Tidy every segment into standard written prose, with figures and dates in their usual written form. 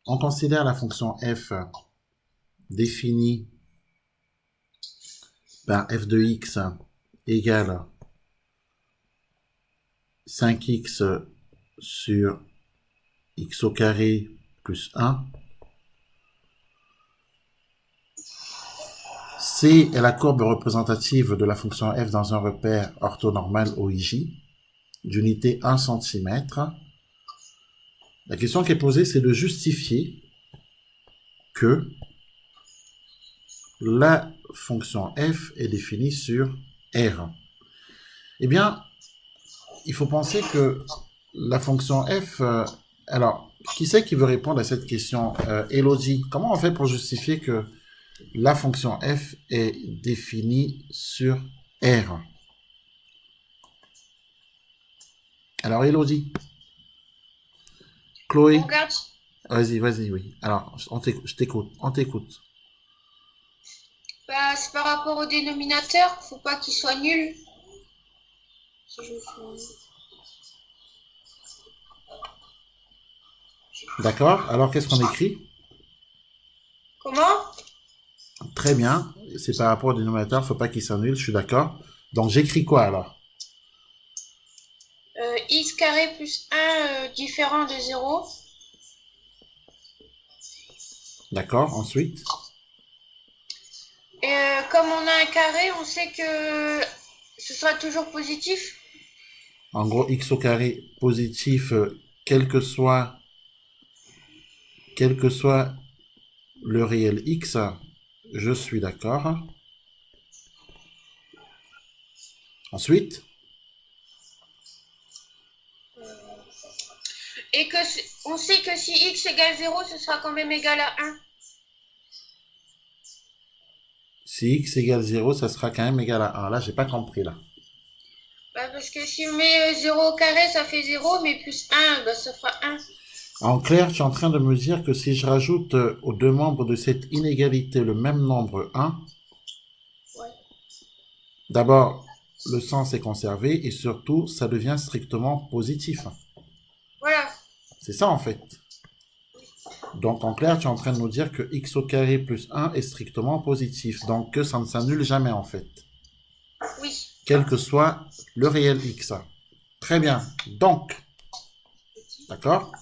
On considère la fonction f définie par f de x égale 5x sur x au carré plus 1. C est la courbe représentative de la fonction f dans un repère orthonormal OIJ d'unité 1 cm. La question qui est posée, c'est de justifier que la fonction f est définie sur R. Eh bien, il faut penser que la fonction f... alors, qui c'est qui veut répondre à cette question? Elodie, comment on fait pour justifier que la fonction f est définie sur R? Alors, Elodie. Chloé. Regarde. Vas-y, oui. Alors, je t'écoute, on t'écoute. Bah, c'est par rapport au dénominateur, faut pas qu'il soit nul. D'accord, alors qu'est-ce qu'on écrit? Comment? Très bien, c'est par rapport au dénominateur, faut pas qu'il s'annule, je suis d'accord. Donc j'écris quoi alors? X carré plus 1 différent de 0. D'accord, ensuite? Et comme on a un carré, on sait que ce sera toujours positif. En gros, x au carré positif, quel que soit le réel x, je suis d'accord. Ensuite? Et que on sait que si x égale 0, ce sera quand même égal à 1. Si x égale 0, ça sera quand même égal à 1. Là, j'ai pas compris là. Bah, parce que si on met 0 au carré, ça fait 0, mais plus 1, bah, ça fera 1. En clair, tu es en train de me dire que si je rajoute aux deux membres de cette inégalité le même nombre 1, Ouais. d'abord, le sens est conservé et surtout, ça devient strictement positif. Voilà. C'est ça en fait. Donc en clair, tu es en train de nous dire que x au carré plus 1 est strictement positif. Donc que ça ne s'annule jamais en fait. Oui. Quel que soit le réel x. Très bien. Donc, d'accord?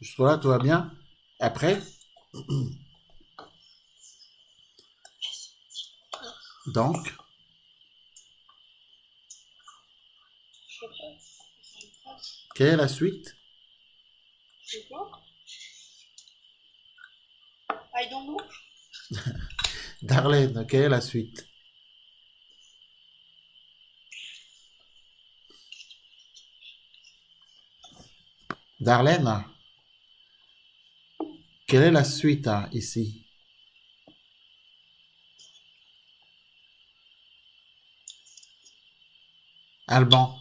Jusque là, tout va bien. Après, donc, quelle est la suite? I don't know. Darlene, quelle est la suite? Darlene, quelle est la suite ici? Alban.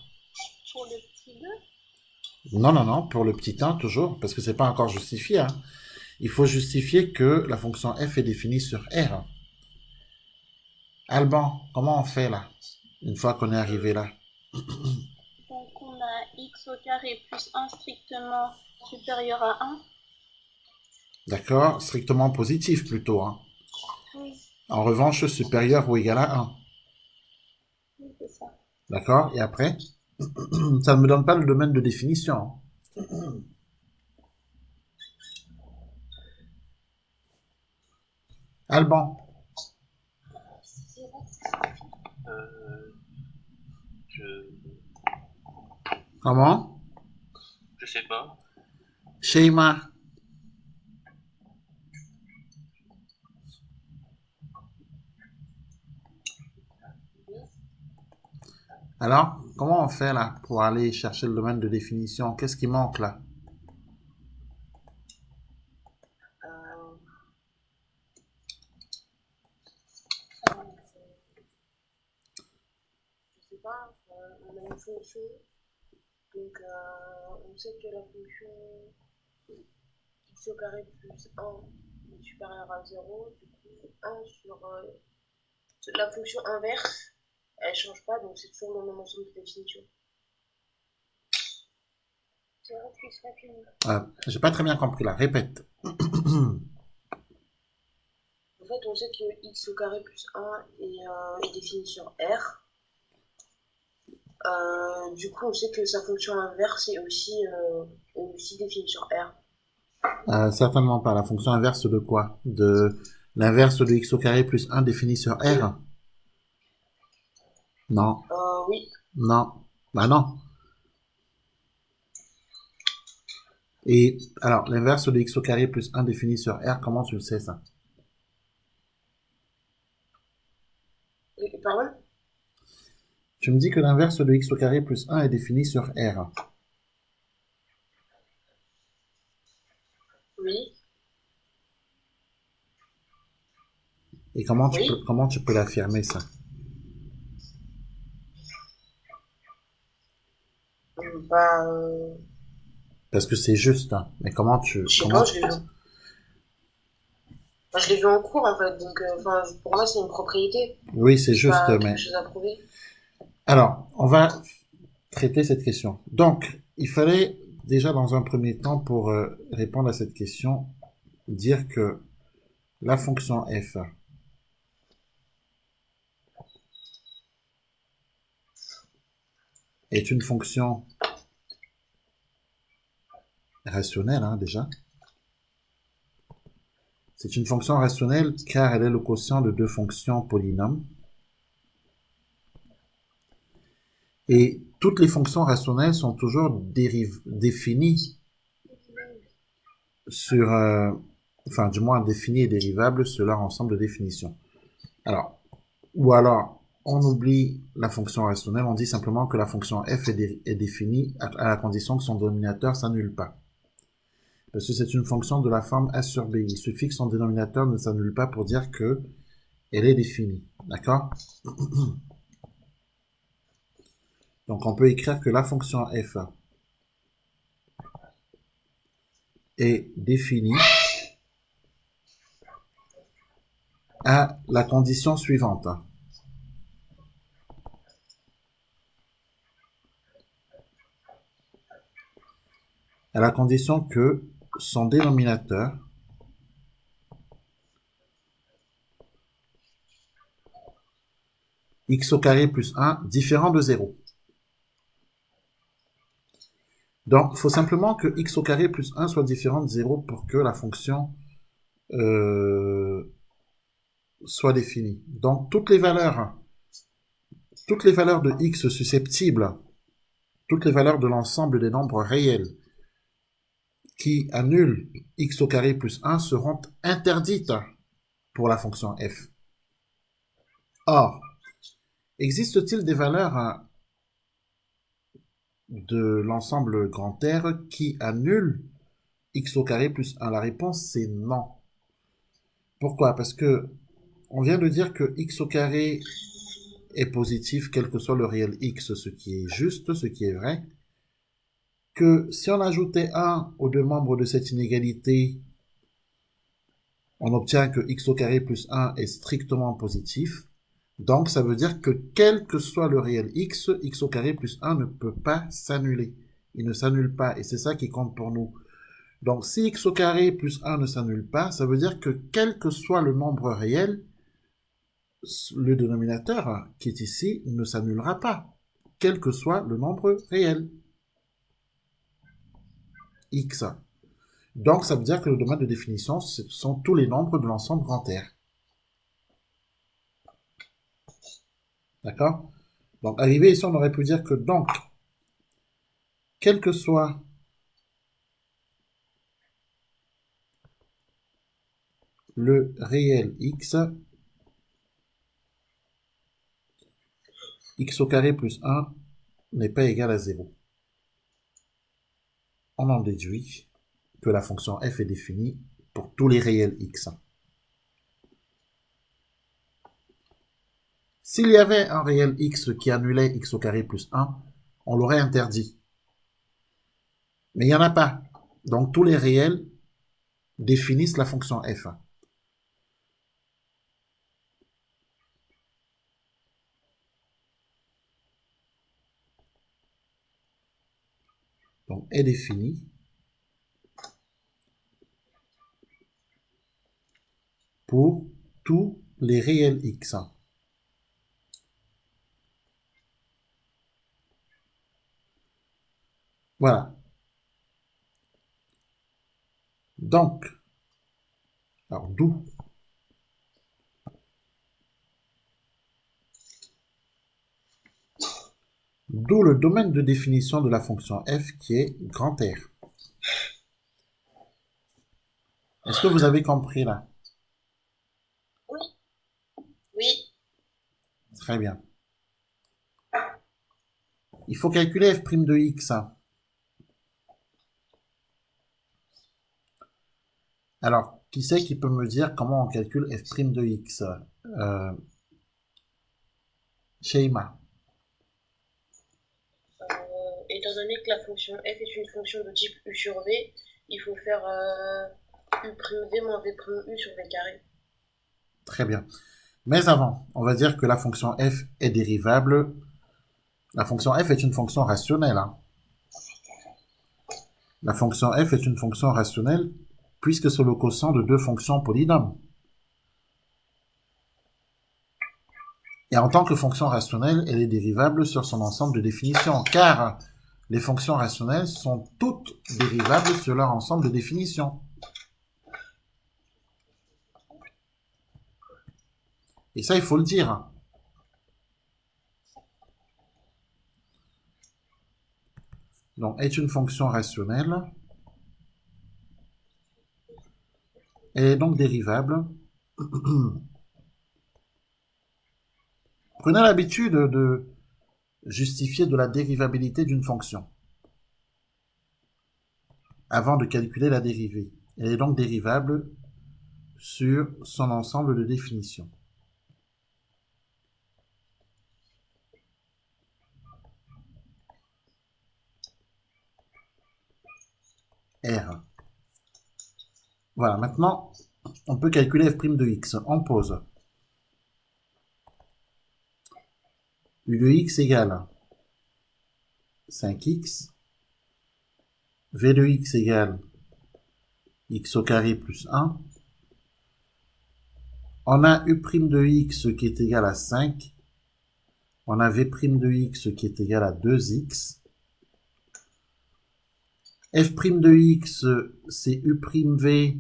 Pour le petit 2. Non, pour le petit 1 toujours, parce que c'est pas encore justifié. Il faut justifier que la fonction f est définie sur R. Alban, comment on fait là, une fois qu'on est arrivé là? Donc on a x au carré plus 1 strictement supérieur à 1. D'accord? Strictement positif plutôt. Oui, En revanche, supérieur ou égal à 1. oui c'est ça. D'accord? Et après? Ça ne me donne pas le domaine de définition. Alban. Je Comment? sais pas. Sheima. Alors, comment on fait là pour aller chercher le domaine de définition? Qu'est-ce qui manque là? Je sais pas, on a une fonction, donc on sait que la fonction x au carré plus 1 est supérieure à 0, du coup 1 sur la fonction inverse, elle change pas, donc c'est toujours le même ensemble de définition. 0 plus 1 J'ai pas très bien compris là, répète. En fait, on sait que x au carré plus 1 est défini sur R. Du coup, on sait que sa fonction inverse est aussi définie sur R. Certainement pas. La fonction inverse de quoi? De l'inverse de x au carré plus 1 défini sur R? Non. Oui. Non. Bah non. Et alors, l'inverse de x au carré plus 1 défini sur R, comment tu le sais ça? Pardon? Tu me dis que l'inverse de x au carré plus 1 est défini sur R. Oui. Et Oui. comment tu peux l'affirmer ça? Bah, Parce que c'est juste, hein. Mais je sais pas, comment, je l'ai vu en cours en fait, donc pour moi c'est une propriété, oui, c'est c'est juste, pas quelque mais chose à prouver. alors, on va traiter cette question. Donc, il fallait déjà dans un premier temps pour répondre à cette question, dire que la fonction f est une fonction rationnelle, hein, déjà. C'est une fonction rationnelle car elle est le quotient de deux fonctions polynômes. Et toutes les fonctions rationnelles sont toujours définies sur, enfin, du moins définies et dérivables sur leur ensemble de définitions. Alors, ou alors, on oublie la fonction rationnelle, on dit simplement que la fonction f est définie à la condition que son dénominateur s'annule pas. Parce que c'est une fonction de la forme a sur b. Il suffit que son dénominateur ne s'annule pas pour dire que elle est définie. D'accord? Donc on peut écrire que la fonction f est définie à la condition suivante. À la condition que son dénominateur x au carré plus 1 différent de 0. Donc, il faut simplement que x au carré plus 1 soit différent de 0 pour que la fonction soit définie. Donc, toutes les valeurs de x susceptibles, toutes les valeurs de l'ensemble des nombres réels qui annulent x au carré plus 1 seront interdites pour la fonction f. Or, existe-t-il des valeurs de l'ensemble grand R qui annulent x au carré plus 1? La réponse c'est non. Pourquoi? Parce que on vient de dire que x au carré est positif quel que soit le réel x, ce qui est juste, ce qui est vrai, que si on ajoutait 1 aux deux membres de cette inégalité, on obtient que x au carré plus 1 est strictement positif. Donc ça veut dire que quel que soit le réel x, x au carré plus 1 ne peut pas s'annuler. Il ne s'annule pas et c'est ça qui compte pour nous. Donc si x au carré plus 1 ne s'annule pas, ça veut dire que quel que soit le nombre réel, le dénominateur qui est ici ne s'annulera pas, quel que soit le nombre réel, x. Donc ça veut dire que le domaine de définition, ce sont tous les nombres de l'ensemble grand R. D'accord? Donc arrivé ici, on aurait pu dire que donc, quel que soit le réel x, x au carré plus 1 n'est pas égal à 0. On en déduit que la fonction f est définie pour tous les réels x. S'il y avait un réel x qui annulait x au carré plus 1, on l'aurait interdit. Mais il n'y en a pas. Donc tous les réels définissent la fonction f. Donc est définie pour tous les réels x. Voilà. Donc, alors d'où le domaine de définition de la fonction f qui est grand R. Est-ce que vous avez compris là? Oui. Oui. Très bien. Il faut calculer f' de x. Alors, qui c'est qui peut me dire comment on calcule f' de x? Sheima. Étant donné que la fonction f est une fonction de type u sur v, il faut faire u'v moins v'u sur v carré. Très bien. Mais avant, on va dire que la fonction f est dérivable. La fonction f est une fonction rationnelle. Hein. La fonction f est une fonction rationnelle puisque c'est le quotient de deux fonctions polynômes. Et en tant que fonction rationnelle, elle est dérivable sur son ensemble de définitions, car les fonctions rationnelles sont toutes dérivables sur leur ensemble de définitions. Et ça, il faut le dire. Donc, est une fonction rationnelle. Elle est donc dérivable. Prenez l'habitude de justifier de la dérivabilité d'une fonction avant de calculer la dérivée. Elle est donc dérivable sur son ensemble de définitions. R. Voilà, maintenant, on peut calculer f' de x. On pose u de x égale 5x, v de x égale x au carré plus 1. On a u' de x qui est égal à 5. On a v' de x qui est égal à 2x. f' de x, c'est u'v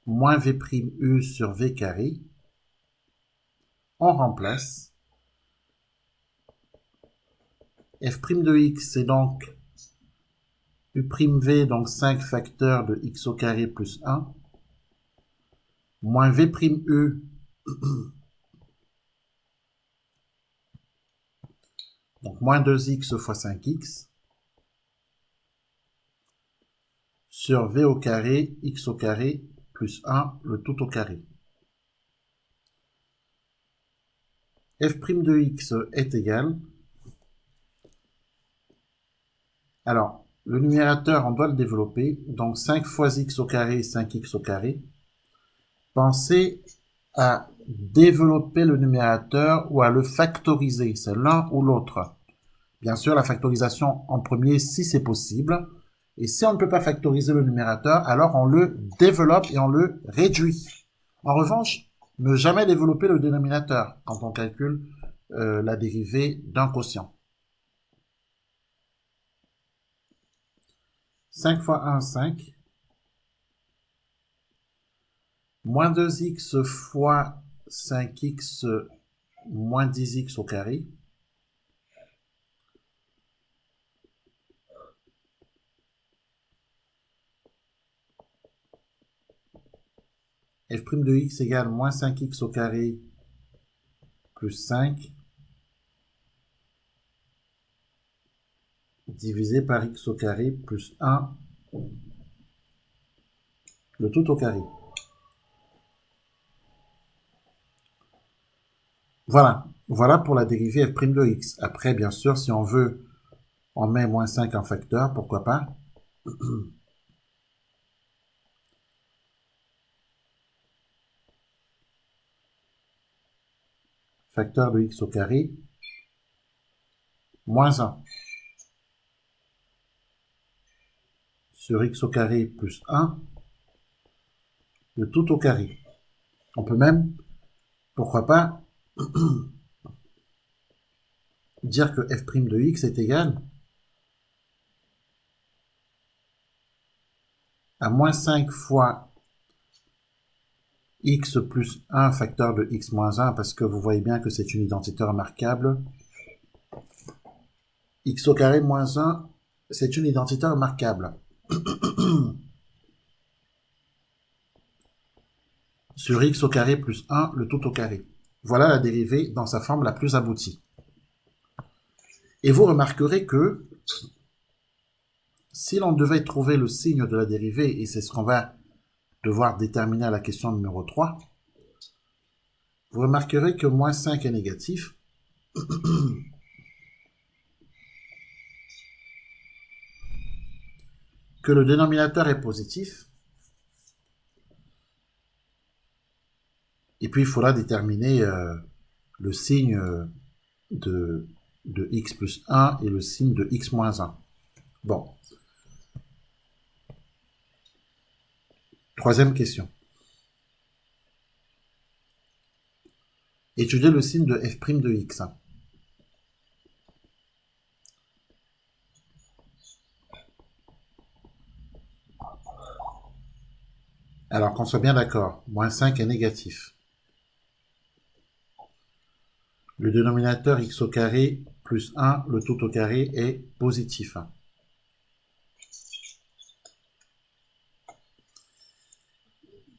moins v'u sur v carré. On remplace. f' de x, c'est donc u'v, donc 5 facteurs de x au carré plus 1, moins v'u, donc moins 2x fois 5x, sur v au carré, x au carré, plus 1, le tout au carré. f' de x est égal. Alors, le numérateur, on doit le développer. Donc 5 fois x au carré, 5x au carré. Pensez à développer le numérateur ou à le factoriser. C'est l'un ou l'autre. Bien sûr, la factorisation en premier si c'est possible. Et si on ne peut pas factoriser le numérateur, alors on le développe et on le réduit. En revanche, ne jamais développer le dénominateur quand on calcule la dérivée d'un quotient. 5 fois 1, 5. Moins 2x fois 5x moins 10x au carré. f' de x égale moins 5x au carré plus 5 divisé par x au carré plus 1, le tout au carré. Voilà. Voilà pour la dérivée f' de x. Après, bien sûr, si on veut, on met moins 5 en facteur, pourquoi pas. Facteur de x au carré, moins 1. Sur x au carré plus 1, le tout au carré. On peut même, pourquoi pas, dire que f' de x est égal à moins 5 fois x plus 1 facteur de x moins 1, parce que vous voyez bien que c'est une identité remarquable. X au carré moins 1, c'est une identité remarquable. Sur x au carré plus 1, le tout au carré. Voilà la dérivée dans sa forme la plus aboutie. Et vous remarquerez que si l'on devait trouver le signe de la dérivée, et c'est ce qu'on va devoir déterminer à la question numéro 3, vous remarquerez que moins 5 est négatif. Que le dénominateur est positif. Et puis il faudra déterminer le signe de x plus 1 et le signe de x moins 1. Bon. Troisième question. Étudier le signe de f' de x. Alors qu'on soit bien d'accord, moins 5 est négatif. Le dénominateur x au carré plus 1, le tout au carré, est positif.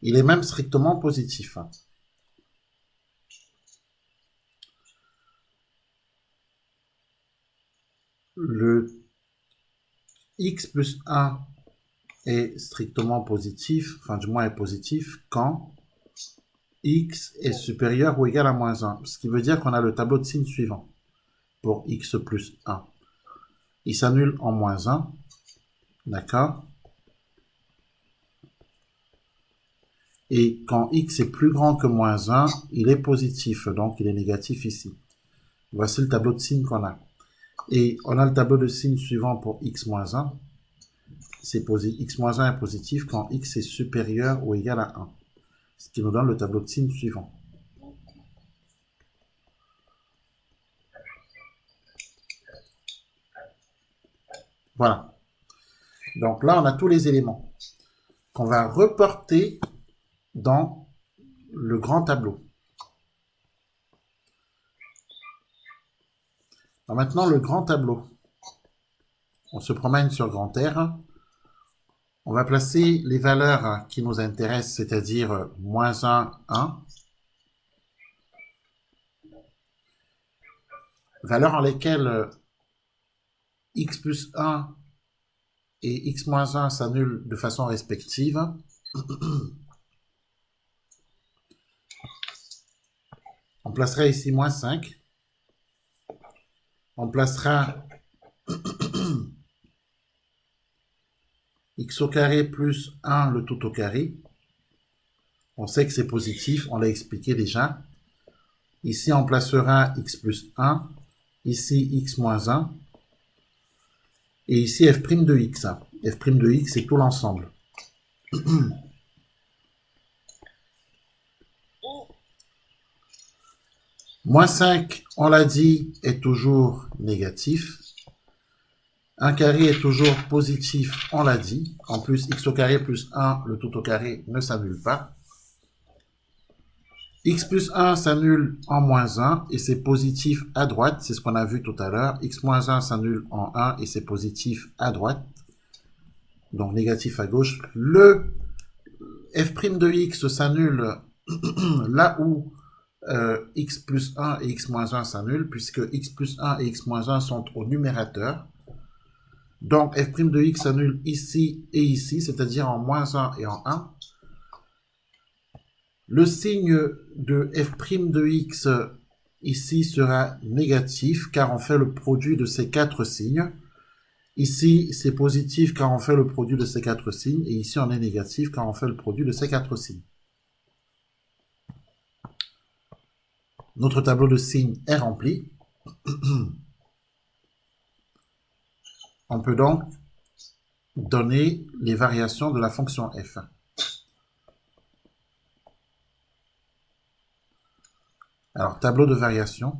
Il est même strictement positif. Le x plus 1 est strictement positif, enfin du moins est positif, quand x est supérieur ou égal à moins 1. Ce qui veut dire qu'on a le tableau de signes suivant pour x plus 1. Il s'annule en moins 1, d'accord? Et quand x est plus grand que moins 1, il est positif, donc il est négatif ici. Voici le tableau de signes qu'on a. Et on a le tableau de signes suivant pour x moins 1. X moins 1 est positif quand x est supérieur ou égal à 1. Ce qui nous donne le tableau de signes suivant. Voilà. Donc là, on a tous les éléments qu'on va reporter dans le grand tableau. Alors maintenant, le grand tableau. On se promène sur grand R. On va placer les valeurs qui nous intéressent, c'est-à-dire moins 1, 1. Valeurs en lesquelles x plus 1 et x moins 1 s'annulent de façon respective. On placera ici moins 5. On placera x au carré plus 1, le tout au carré. On sait que c'est positif, on l'a expliqué déjà. Ici, on placera x plus 1. Ici, x moins 1. Et ici, f' de x. F' de x, c'est tout l'ensemble. Moins 5, on l'a dit, est toujours négatif. 1 carré est toujours positif, on l'a dit. En plus, x au carré plus 1, le tout au carré, ne s'annule pas. X plus 1 s'annule en moins 1 et c'est positif à droite, c'est ce qu'on a vu tout à l'heure. X moins 1 s'annule en 1 et c'est positif à droite. Donc négatif à gauche. Le f' de x s'annule là où x plus 1 et x moins 1 s'annulent, puisque x plus 1 et x moins 1 sont au numérateur. Donc f' de x s'annule ici et ici, c'est-à-dire en moins 1 et en 1. Le signe de f' de x ici sera négatif, car on fait le produit de ces quatre signes. Ici, c'est positif car on fait le produit de ces quatre signes, et ici, on est négatif car on fait le produit de ces quatre signes. Notre tableau de signes est rempli. On peut donc donner les variations de la fonction f. Alors, tableau de variation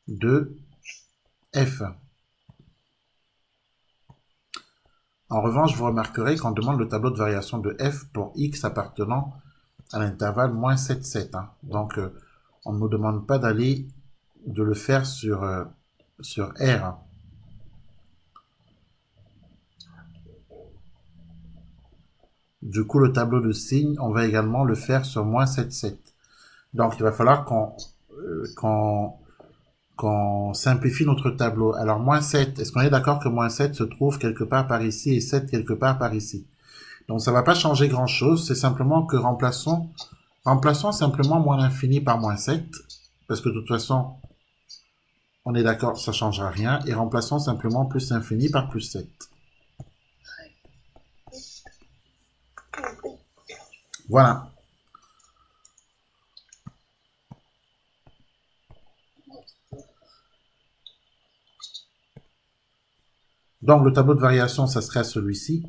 de f. En revanche, vous remarquerez qu'on demande le tableau de variation de f pour x appartenant à l'intervalle moins 7, 7. Hein. Donc, on ne nous demande pas de le faire sur R. Du coup, le tableau de signes, on va également le faire sur moins 7, 7. Donc, il va falloir qu'on simplifie notre tableau. Alors, moins 7, est-ce qu'on est d'accord que moins 7 se trouve quelque part par ici et 7 quelque part par ici? Donc, ça ne va pas changer grand-chose. C'est simplement que remplaçons simplement moins l'infini par moins 7. Parce que de toute façon, on est d'accord, ça ne changera rien. Et remplaçons simplement plus l'infini par plus 7. Voilà. Donc, le tableau de variation, ça serait celui-ci.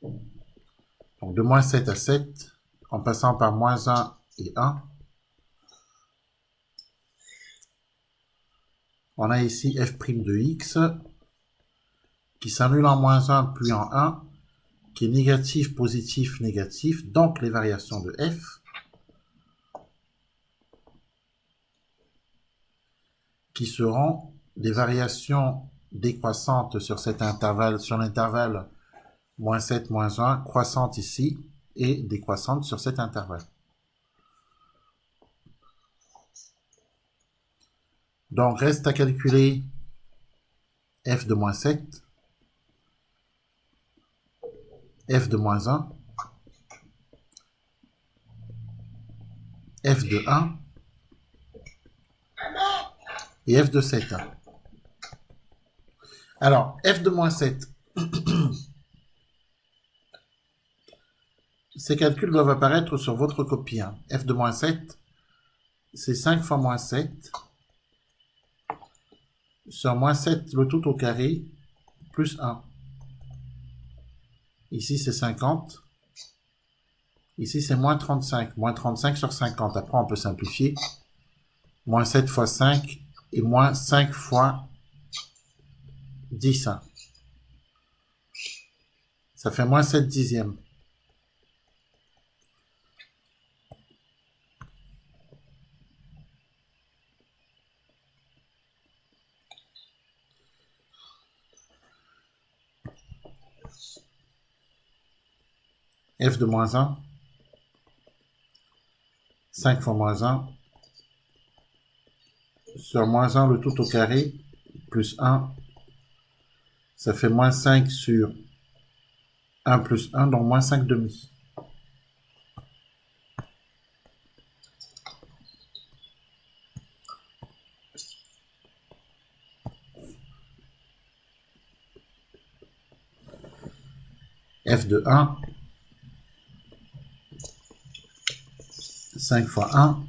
Donc, de moins 7 à 7, en passant par moins 1 et 1. On a ici f' de x, qui s'annule en moins 1 puis en 1, qui est négatif, positif, négatif, donc les variations de f, qui seront des variations décroissantes sur cet intervalle, sur l'intervalle moins 7, moins 1, croissantes ici, et décroissantes sur cet intervalle. Donc, reste à calculer f de moins 7, f de moins 1, f de 1, et f de 7. Alors, f de moins 7. Ces calculs doivent apparaître sur votre copie. Hein. F de moins 7, c'est 5 fois moins 7. Sur moins 7, le tout au carré, plus 1. Ici, c'est 50. Ici, c'est moins 35. Moins 35 sur 50. Après, on peut simplifier. Moins 7 fois 5 et moins 5 fois 10. Hein. Ça fait moins 7 dixièmes. F de moins 1. 5 fois moins 1. Sur moins 1, le tout au carré, plus 1. Ça fait moins 5 sur 1 plus 1, donc moins 5 demi. F de 1, 5 fois 1,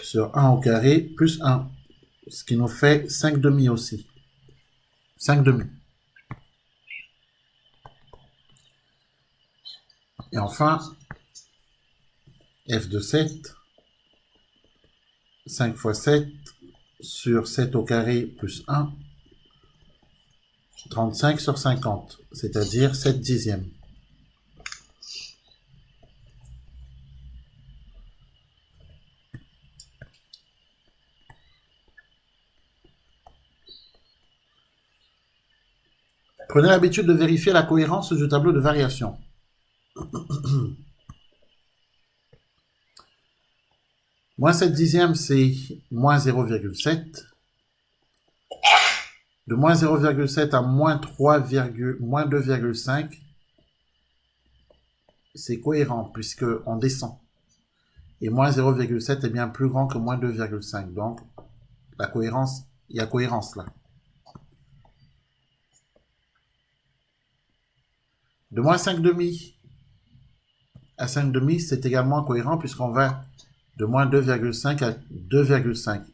sur 1 au carré, plus 1, ce qui nous fait 5 demi aussi. 5 demi. Et enfin, f de 7, 5 fois 7, sur 7 au carré, plus 1, 35 sur 50, c'est-à-dire 7 dixièmes. Prenez l'habitude de vérifier la cohérence du tableau de variation. Moins 7 dixièmes, c'est moins 0,7. De moins 0,7 à moins 2,5, c'est cohérent puisqu'on descend. Et moins 0,7 est bien plus grand que moins 2,5. Donc, la cohérence, il y a cohérence là. De moins 5 demi à 5 demi, c'est également cohérent puisqu'on va de moins 2,5 à 2,5.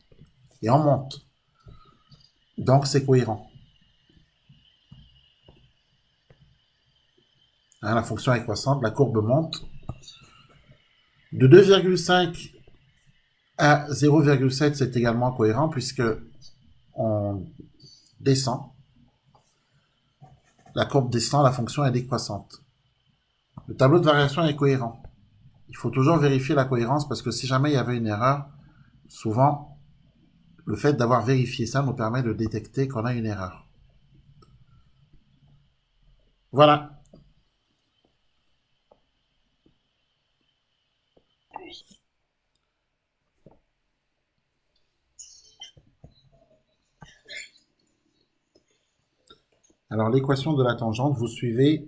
Et on monte. Donc, c'est cohérent. Hein, la fonction est croissante, la courbe monte. De 2,5 à 0,7, c'est également cohérent puisque on descend. La courbe descend, la fonction est décroissante. Le tableau de variation est cohérent. Il faut toujours vérifier la cohérence parce que si jamais il y avait une erreur, souvent, le fait d'avoir vérifié ça nous permet de détecter qu'on a une erreur. Voilà. Alors, l'équation de la tangente, vous suivez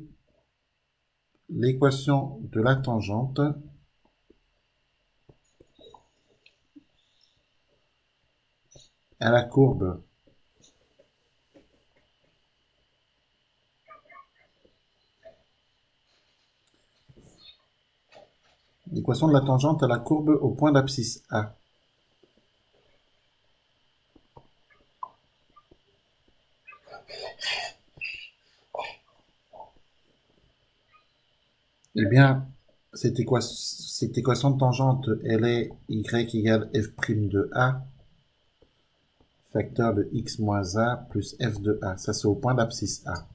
l'équation de la tangente à la courbe l'équation de la tangente à la courbe au point d'abscisse A. Eh bien, cette équation de tangente, elle est y égale f' de A, facteur de x moins A plus f de A. Ça, c'est au point d'abscisse A.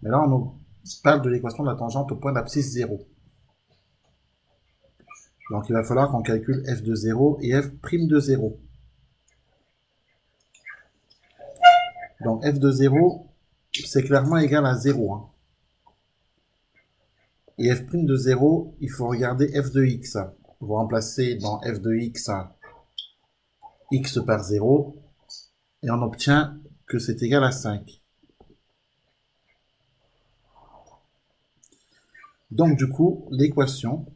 Mais là, on nous parle de l'équation de la tangente au point d'abscisse 0. Donc, il va falloir qu'on calcule f de 0 et f' de 0. Donc, f de 0, c'est clairement égal à 0. Hein. Et f' de 0, il faut regarder f de x. Vous remplacez dans f de x x par 0 et on obtient que c'est égal à 5. Donc, du coup, l'équation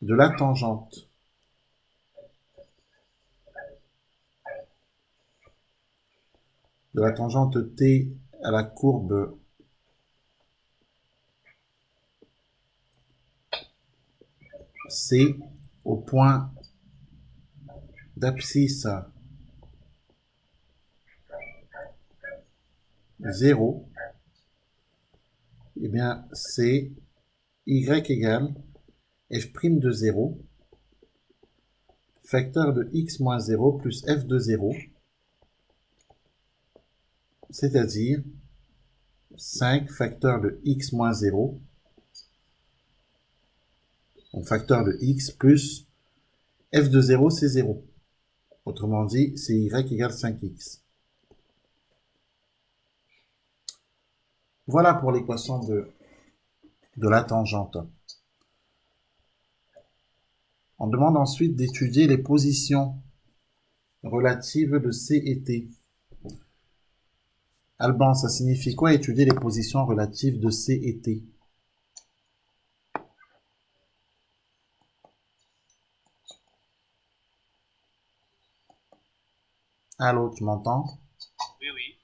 de la tangente t à la courbe C au point d'abscisse 0, eh bien, c'est y égale f' de 0, facteur de x moins 0 plus f de 0, c'est-à-dire 5 facteur de x moins 0, donc facteur de x plus f de 0, c'est 0. Autrement dit, c'est y égale 5x. Voilà pour l'équation de la tangente. On demande ensuite d'étudier les positions relatives de C et T. Alban, ça signifie quoi étudier les positions relatives de C et T? Allô, tu m'entends? Oui, oui.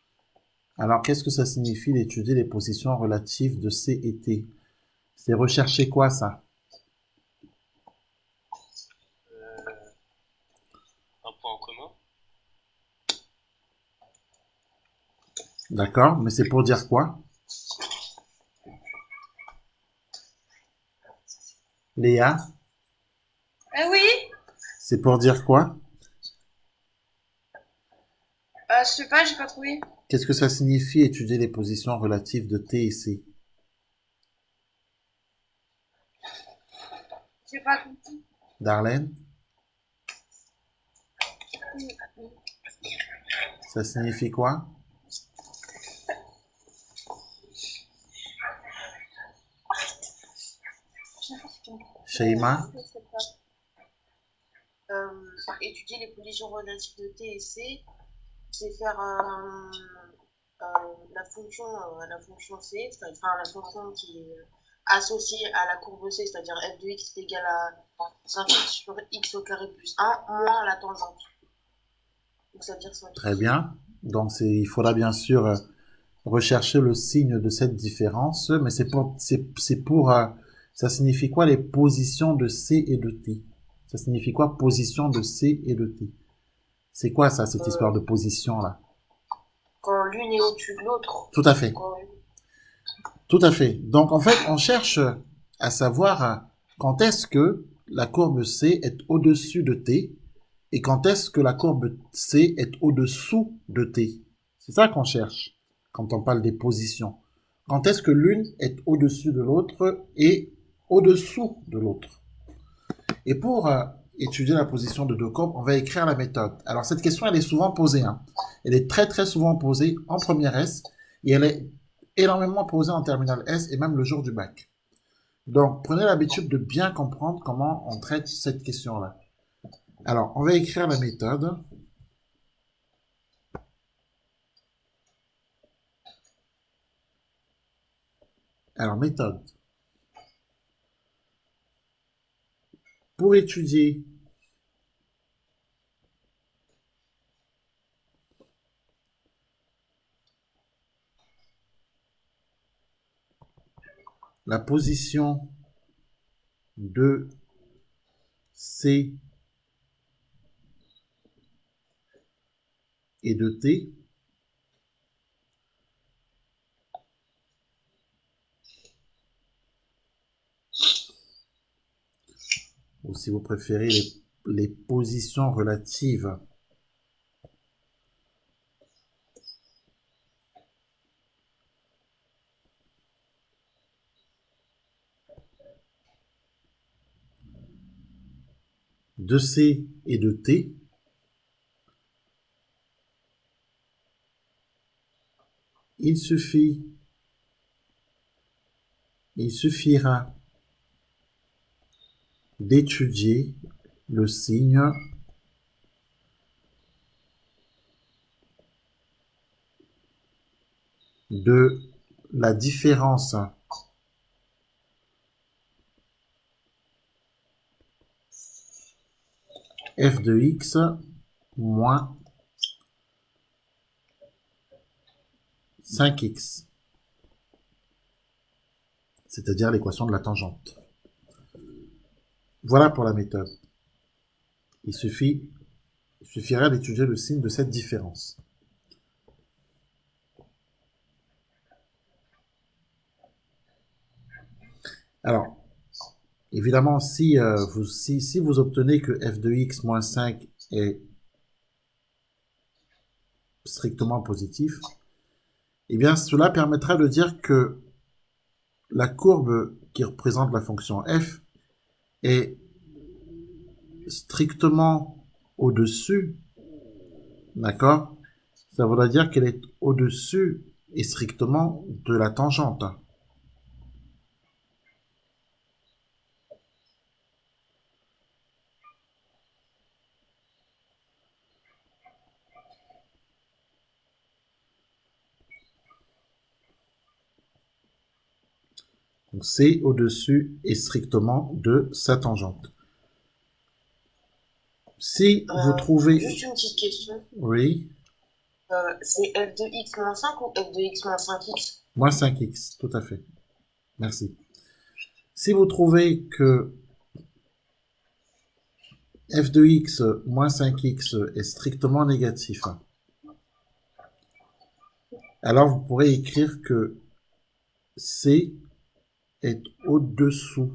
Alors, qu'est-ce que ça signifie d'étudier les positions relatives de C et T? C'est rechercher quoi, ça? Un point en commun. D'accord, mais c'est pour dire quoi? Léa, Oui, c'est pour dire quoi? je sais pas, j'ai pas trouvé. Qu'est-ce que ça signifie étudier les positions relatives de T et C? J'ai pas compris. Darlene, ça signifie quoi? Sheima, Je sais pas. Étudier les positions relatives de T et C, c'est faire la fonction C, c'est-à-dire la fonction qui est associée à la courbe C, c'est-à-dire f de x est égal à 5x sur x au carré plus 1 moins la tangente. Donc ça veut dire 5x. très bien. Donc, il faudra bien sûr rechercher le signe de cette différence, mais ça signifie quoi les positions de C et de T? Ça signifie quoi position de C et de T? C'est quoi ça, cette histoire de position là? Quand l'une est au-dessus de l'autre. Tout à fait. Quand... Tout à fait. Donc en fait, on cherche à savoir quand est-ce que la courbe C est au-dessus de T et quand est-ce que la courbe C est au-dessous de T. C'est ça qu'on cherche quand on parle des positions. Quand est-ce que l'une est au-dessus de l'autre et au-dessous de l'autre. Et pour étudier la position de deux courbes, on va écrire la méthode. Alors cette question, elle est souvent posée. Hein. Elle est très très souvent posée en première S et elle est énormément posée en terminale S et même le jour du bac. Donc prenez l'habitude de bien comprendre comment on traite cette question-là. Alors on va écrire la méthode. Alors méthode. Pour étudier la position de C et de T, ou si vous préférez les positions relatives de C et de T, il suffira d'étudier le signe de la différence f de x moins 5x, c'est-à-dire l'équation de la tangente. Voilà pour la méthode. Il suffira d'étudier le signe de cette différence. Alors, évidemment, si vous obtenez que f de x moins 5 est strictement positif, eh bien, cela permettra de dire que la courbe qui représente la fonction f est strictement au-dessus, d'accord? Ça voudra dire qu'elle est au-dessus et strictement de la tangente. Donc c'est au-dessus et strictement de sa tangente. Si vous trouvez... Juste une petite question. Oui. C'est f de x moins 5 ou f de x moins 5x? Moins 5x, tout à fait. Merci. Si vous trouvez que f de x moins 5x est strictement négatif, alors vous pourrez écrire que C est au-dessous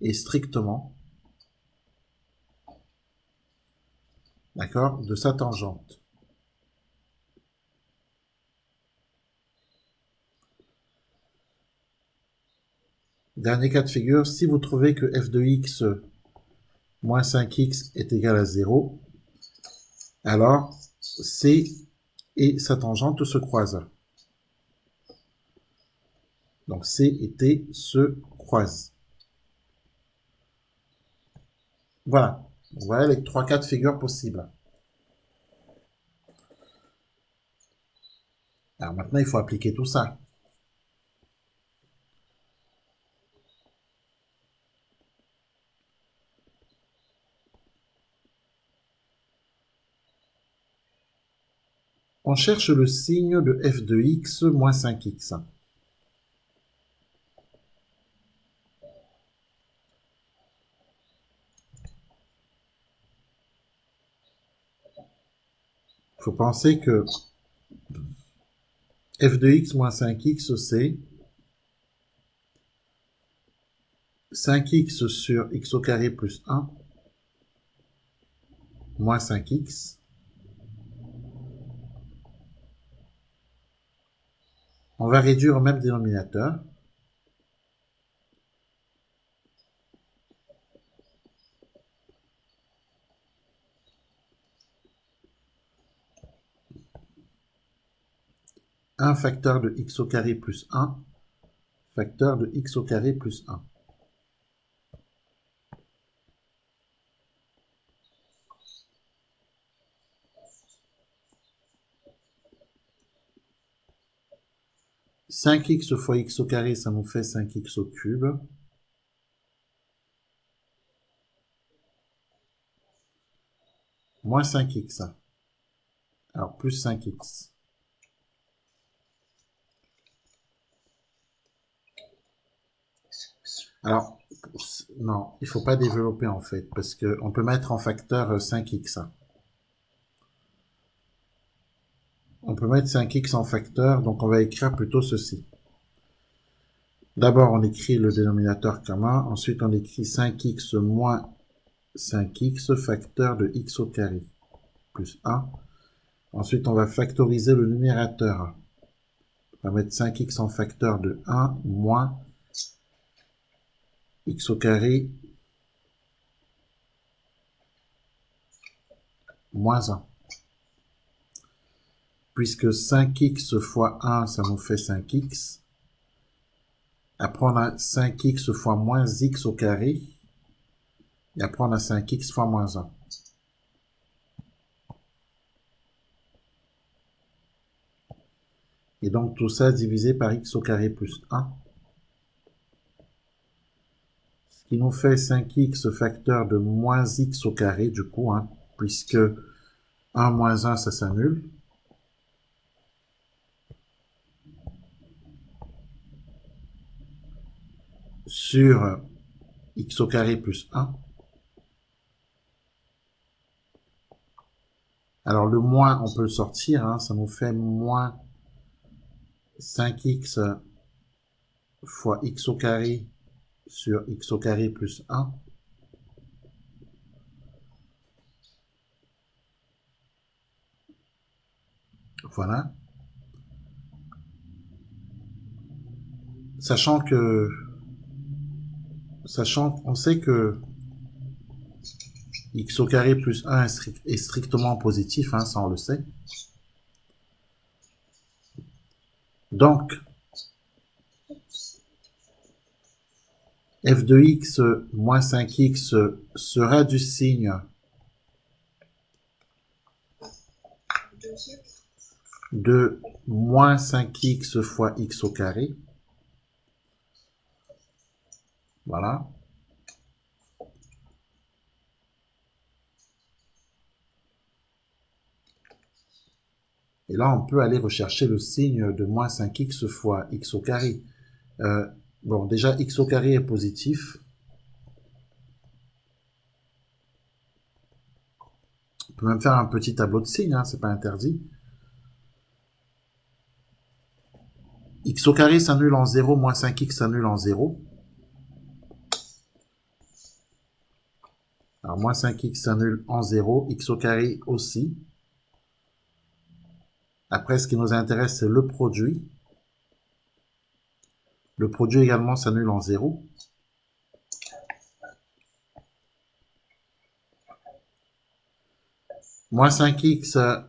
et strictement, d'accord, de sa tangente. Dernier cas de figure, si vous trouvez que f de x moins 5x est égal à 0, alors C et sa tangente se croisent. Donc C et T se croisent. Voilà. Voilà les 3 cas de figure possibles. Alors maintenant, il faut appliquer tout ça. On cherche le signe de f de x moins 5x. Il faut penser que f de x moins 5x, c'est 5x sur x au carré plus 1 moins 5x. On va réduire au même dénominateur. Un facteur de x au carré plus 1, facteur de x au carré plus 1. Cinq x fois x au carré, ça nous fait 5x au cube. Moins 5x. Alors, plus 5x. Alors, non, il ne faut pas développer en fait, parce qu'on peut mettre en facteur 5x. On peut mettre 5x en facteur, donc on va écrire plutôt ceci. D'abord, on écrit le dénominateur commun, ensuite on écrit 5x moins 5x facteur de x au carré, plus 1. Ensuite, on va factoriser le numérateur. On va mettre 5x en facteur de 1 moins x au carré moins 1. Puisque 5x fois 1, ça nous fait 5x. Après, on a 5x fois moins x au carré. Et après, on a 5x fois moins 1. Et donc, tout ça divisé par x au carré plus 1. Ce qui nous fait 5x facteur de moins x au carré, du coup, puisque 1 moins 1, ça s'annule. Sur x au carré plus 1. Alors, le moins, on peut le sortir, ça nous fait moins 5x fois x au carré sur x au carré plus 1. Voilà. Sachant qu'on sait que x au carré plus 1 est strictement positif, ça on le sait. Donc, f de x moins 5x sera du signe de moins 5x fois x au carré. Voilà. Et là, on peut aller rechercher le signe de moins 5x fois x au carré. Bon, déjà, x au carré est positif. On peut même faire un petit tableau de signes, c'est pas interdit. X au carré s'annule en 0, moins 5x s'annule en 0. Alors, moins 5x s'annule en 0, x au carré aussi. Après, ce qui nous intéresse, c'est le produit. Le produit également s'annule en 0. Moins 5x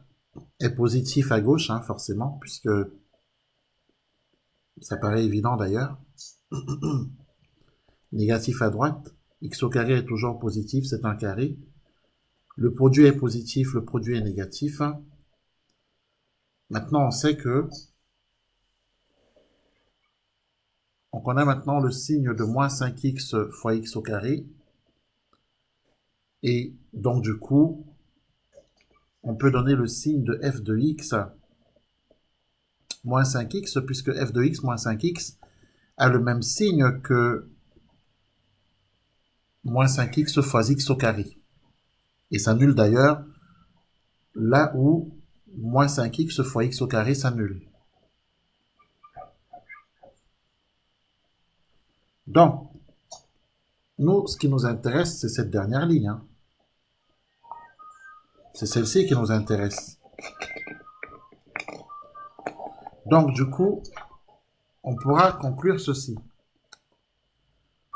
est positif à gauche, forcément, puisque ça paraît évident d'ailleurs. Négatif à droite. X au carré est toujours positif, c'est un carré. Le produit est positif, le produit est négatif. Maintenant, on sait que... Donc, on a maintenant le signe de moins 5x fois x au carré. Et donc, du coup, on peut donner le signe de f de x moins 5x, puisque f de x moins 5x a le même signe que moins 5x fois x au carré. Et s'annule d'ailleurs là où moins 5x fois x au carré s'annule. Donc, Nous, ce qui nous intéresse, c'est cette dernière ligne, hein. C'est celle-ci qui nous intéresse. Donc, du coup, on pourra conclure ceci.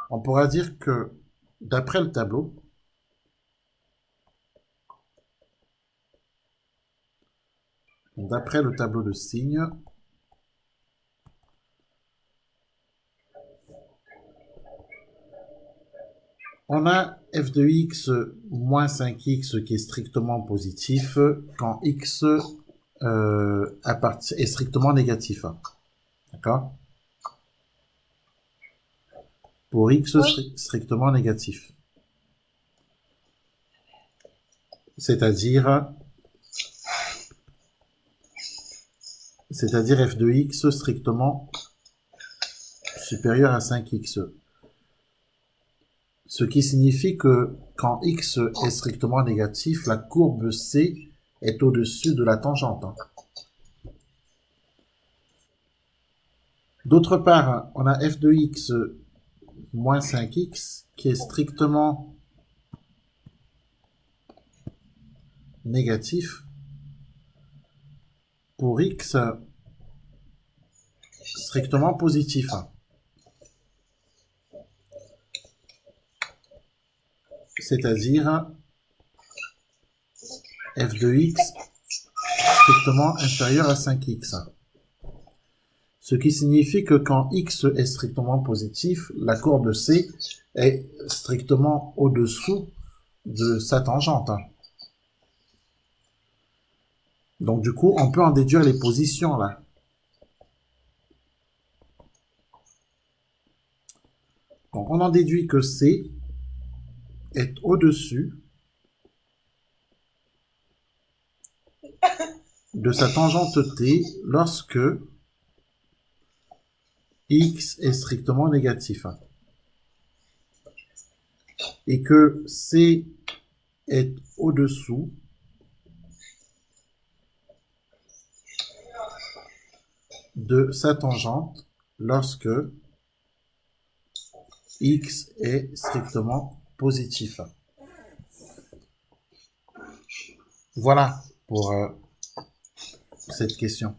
On pourra dire que, d'après le tableau, de signes, on a f de x moins 5x qui est strictement positif quand x est strictement négatif. D'accord? Pour x Oui. strictement négatif. C'est-à-dire f de x strictement supérieur à 5x. Ce qui signifie que quand x est strictement négatif, la courbe C est au-dessus de la tangente. D'autre part, on a f de x moins 5x qui est strictement négatif pour x strictement positif. C'est-à-dire f de x strictement inférieur à 5x. Ce qui signifie que quand x est strictement positif, la courbe C est strictement au-dessous de sa tangente. Donc du coup, on peut en déduire les positions là. Donc on en déduit que C est au-dessus de sa tangente T lorsque x est strictement négatif. Et que C est au-dessous de sa tangente lorsque x est strictement positif. Voilà pour cette question.